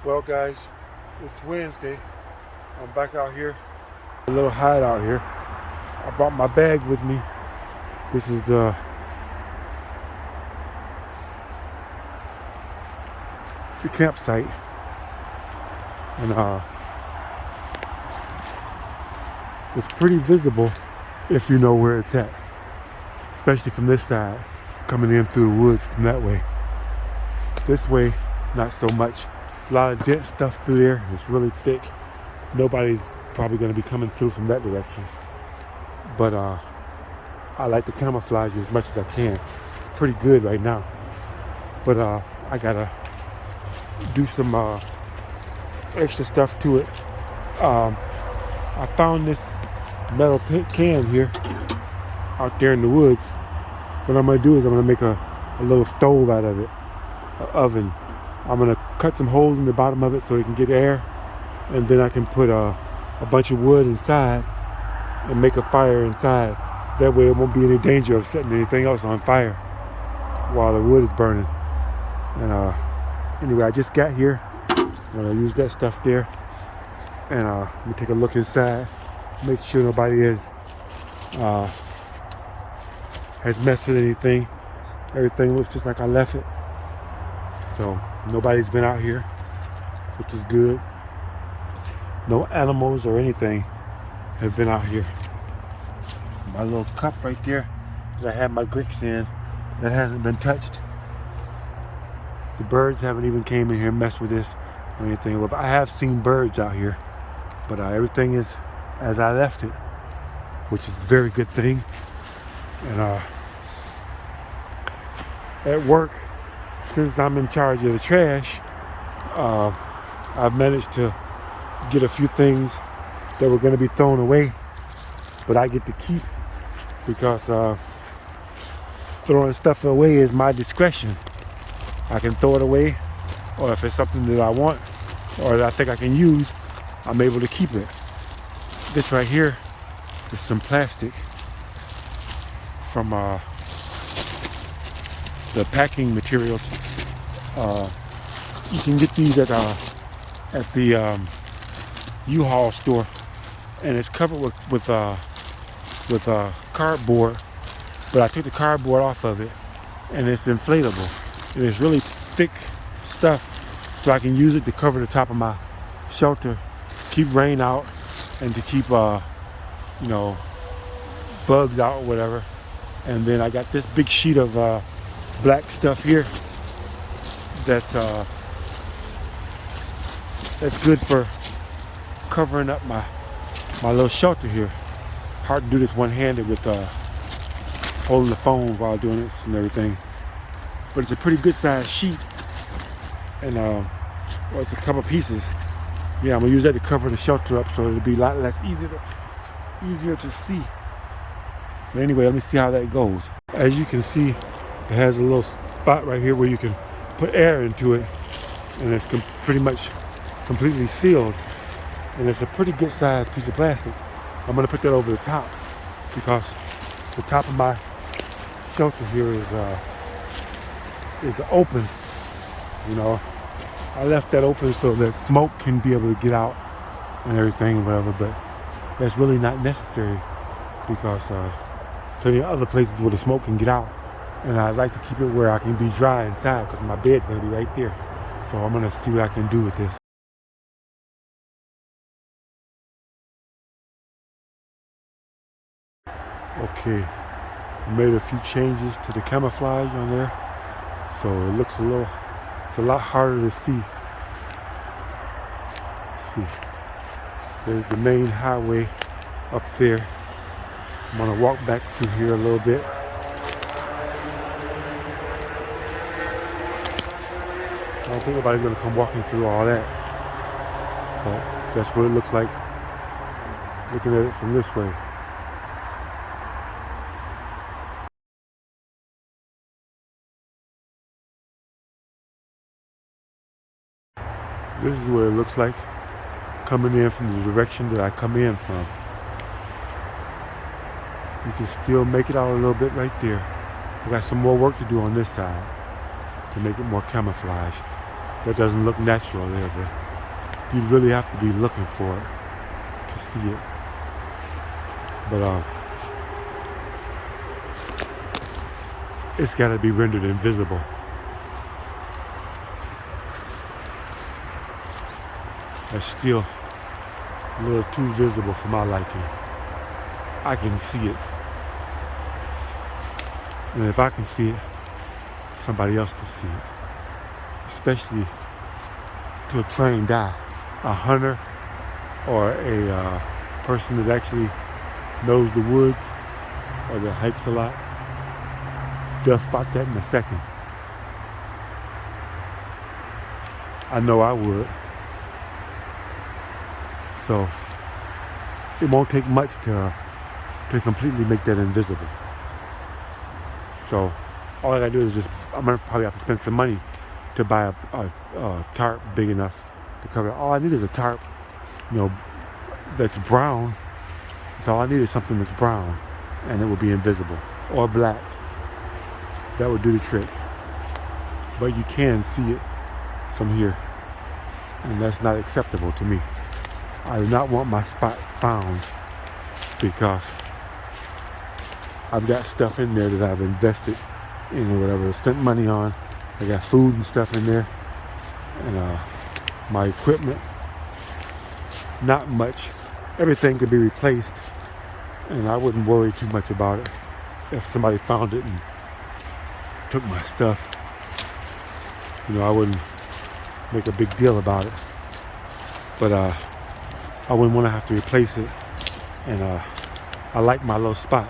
Well, guys, it's Wednesday. I'm back out here. A little hideout here. I brought my bag with me. This is the campsite, and it's pretty visible if you know where it's at, especially from this side, coming in through the woods from that way. This way, not so much. A lot of dense stuff through there. It's really thick. Nobody's probably going to be coming through from that direction. But I like to camouflage as much as I can. It's pretty good right now. But I gotta do some extra stuff to it. I found this metal can here out there in the woods. What I'm gonna do is I'm gonna make a little stove out of it, an oven. I'm gonna cut some holes in the bottom of it so it can get air, and then I can put a bunch of wood inside and make a fire inside. That way it won't be any danger of setting anything else on fire while the wood is burning. And anyway, I just got here. I'm gonna use that stuff there, and let me take a look inside, make sure nobody has messed with anything. Everything looks just like I left it, so nobody's been out here, which is good. No animals or anything have been out here. My little cup right there that I had my grits in, that hasn't been touched. The birds haven't even came in here and messed with this or anything. Well, I have seen birds out here, but everything is as I left it, which is a very good thing. And at work, since I'm in charge of the trash, I've managed to get a few things that were going to be thrown away, but I get to keep, because throwing stuff away is my discretion. I can throw it away, or if it's something that I want or that I think I can use, I'm able to keep it. This right here is some plastic from the packing materials. You can get these at the U-Haul store, and it's covered with cardboard. But I took the cardboard off of it, and it's inflatable. And it's really thick stuff, so I can use it to cover the top of my shelter, keep rain out, and to keep bugs out or whatever. And then I got this big sheet of black stuff here that's good for covering up my little shelter here. Hard to do this one-handed with holding the phone while doing this and everything. But it's a pretty good sized sheet, and it's a couple pieces. Yeah, I'm gonna use that to cover the shelter up, so it'll be a lot less easier to see. But anyway, let me see how that goes. As you can see, it has a little spot right here where you can put air into it, and it's pretty much completely sealed. And it's a pretty good sized piece of plastic. I'm gonna put that over the top, because the top of my shelter here is open. I left that open so that smoke can be able to get out and everything or whatever, but that's really not necessary, because plenty of other places where the smoke can get out, and I'd like to keep it where I can be dry inside, because my bed's gonna be right there. So I'm gonna see what I can do with this. Okay, I made a few changes to the camouflage on there, so it looks it's a lot harder to see. Let's see, there's the main highway up there. I'm gonna walk back through here a little bit. I don't think nobody's gonna come walking through all that, but that's what it looks like looking at it from this way. This is what it looks like coming in from the direction that I come in from. You can still make it out a little bit right there. I got some more work to do on this side to make it more camouflage. that doesn't look natural there, but you'd really have to be looking for it to see it. But it's got to be rendered invisible. That's still a little too visible for my liking. I can see it. And if I can see it, somebody else can see it. Especially to a trained eye, a hunter or a person that actually knows the woods or that hikes a lot. They'll spot that in a second. I know I would. So it won't take much to completely make that invisible. So all I gotta do is just, I'm gonna probably have to spend some money to buy a tarp big enough to cover it. All I need is a tarp, that's brown. So all I need is something that's brown and it will be invisible, or black. That would do the trick. But you can see it from here, and that's not acceptable to me. I do not want my spot found because I've got stuff in there that I've invested in or whatever, spent money on. I got food and stuff in there, and my equipment, not much. Everything could be replaced, and I wouldn't worry too much about it if somebody found it and took my stuff. I wouldn't make a big deal about it, but I wouldn't want to have to replace it. And I like my little spot,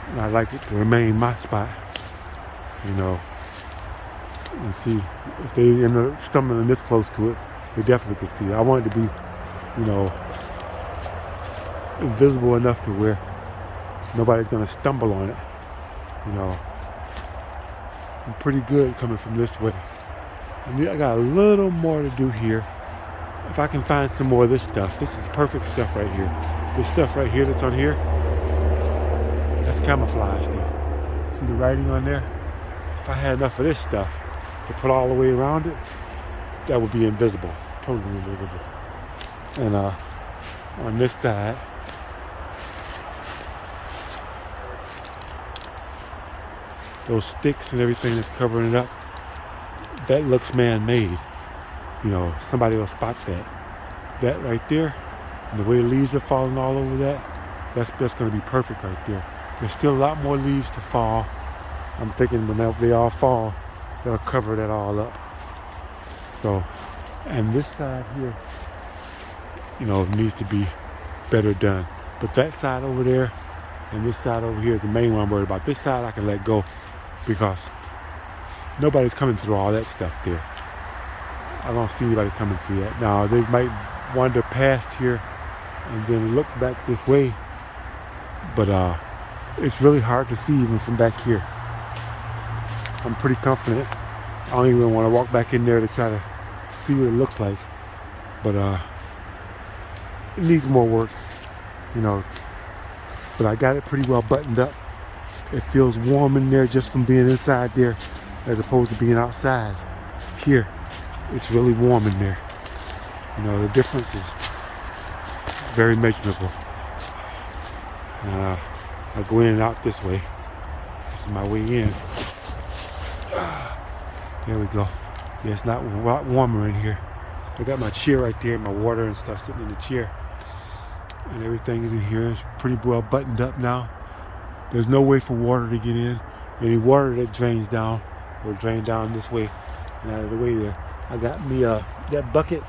and I like it to remain my spot, and see if they end up stumbling this close to it, they definitely could see it. I want it to be, invisible enough to where nobody's gonna stumble on it. I'm pretty good coming from this way. I got a little more to do here. If I can find some more of this stuff, this is perfect stuff right here. This stuff right here that's on here, that's camouflage there. See the writing on there? If I had enough of this stuff to put all the way around it, that would be invisible, totally invisible. And on this side, those sticks and everything that's covering it up, that looks man-made. Somebody will spot that. That right there, and the way the leaves are falling all over that, that's going to be perfect right there. There's still a lot more leaves to fall. I'm thinking when they all fall, they'll cover that all up. So, and this side here, needs to be better done. But that side over there and this side over here is the main one I'm worried about. This side I can let go because nobody's coming through all that stuff there. I don't see anybody coming through that. Now, they might wander past here and then look back this way, but it's really hard to see even from back here. I'm pretty confident. I don't even want to walk back in there to try to see what it looks like, but it needs more work, but I got it pretty well buttoned up. It feels warm in there just from being inside there as opposed to being outside. Here, it's really warm in there. The difference is very measurable. I go in and out this way. This is my way in. There we go. Yeah, it's not a lot warmer in here. I got my chair right there, my water and stuff sitting in the chair. And everything is in here. It's pretty well buttoned up now. There's no way for water to get in. Any water that drains down will drain down this way and out of the way there. I got me that bucket.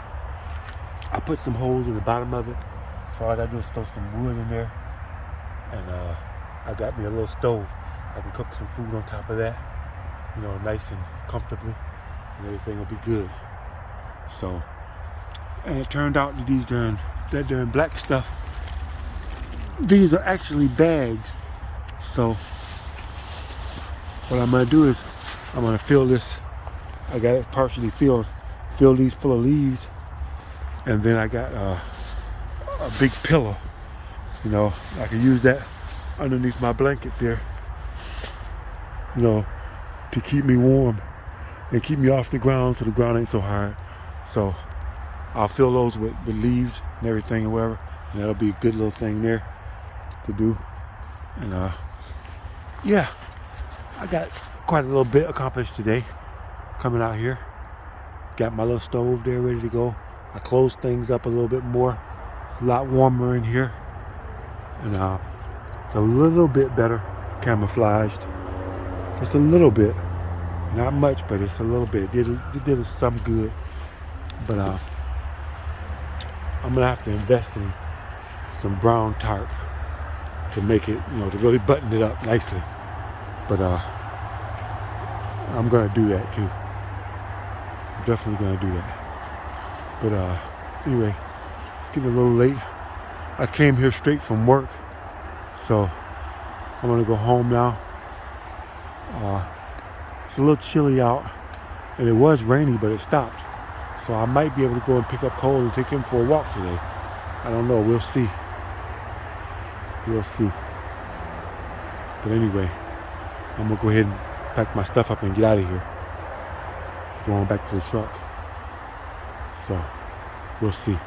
I put some holes in the bottom of it. So all I gotta do is throw some wood in there. And I got me a little stove. I can cook some food on top of that, nice and comfortably, and everything will be good. So, and it turned out that that darn black stuff, these are actually bags. So what I'm gonna do is I'm gonna fill this. I got it partially filled. Fill these full of leaves, and then I got a big pillow. I can use that underneath my blanket there. To keep me warm and keep me off the ground so the ground ain't so hard. So I'll fill those with leaves and everything and whatever, and that'll be a good little thing there to do. And yeah, I got quite a little bit accomplished today coming out here. Got my little stove there ready to go. I closed things up a little bit more, a lot warmer in here, and it's a little bit better camouflaged, just a little bit, not much, but it's a little bit. It did some good, but I'm gonna have to invest in some brown tarp to make it, to really button it up nicely. But I'm gonna do that too. I'm definitely gonna do that. But anyway, it's getting a little late. I came here straight from work, so I'm gonna go home now. It's a little chilly out, and it was rainy, but it stopped. So I might be able to go and pick up Cole and take him for a walk today. I don't know, we'll see. We'll see. But anyway, I'm gonna go ahead and pack my stuff up and get out of here. Going back to the truck. So, we'll see.